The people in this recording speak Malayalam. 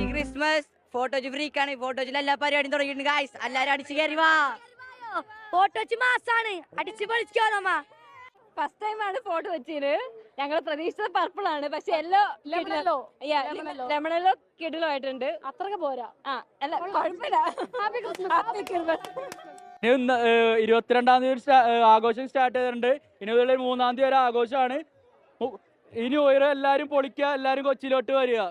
Happy Christmas. ഫോട്ടോജ് ഫ്രീക്കാണ്. ഫോട്ടോജിൽ എല്ലാ പരിപാടിയും തുടങ്ങിയിട്ടുണ്ട് ഗായ്സ്. എല്ലാരും അടിച്ചു കയറി വാ. ഫോട്ടോജ് മാസാണ്, അടിച്ചു പൊളിക്കോളമ്മ. ഫസ്റ്റ് ടൈം ആണ് ഫോട്ടോ വെച്ചിന്. ഞങ്ങൾ പ്രതീക്ഷിച്ചത് പർപ്പിൾ ആണ്, പക്ഷെ എല്ലോ ലെമണല്ലോ കിടിലോ ആയിട്ടുണ്ട്. അത്രക്ക് പോരാ. അല്ല കുഴപ്പമില്ല. Happy Christmas. 22-ാം തീയതി ആഘോഷം സ്റ്റാർട്ട് ചെയ്തിട്ടുണ്ട്. ഇനി മുതൽ 3-ാം തീയതി വരെ ആഘോഷമാണ്. ഇനി എല്ലാവരും പൊളിക്കുക, എല്ലാവരും കൊച്ചിയിലോട്ട് വരിക.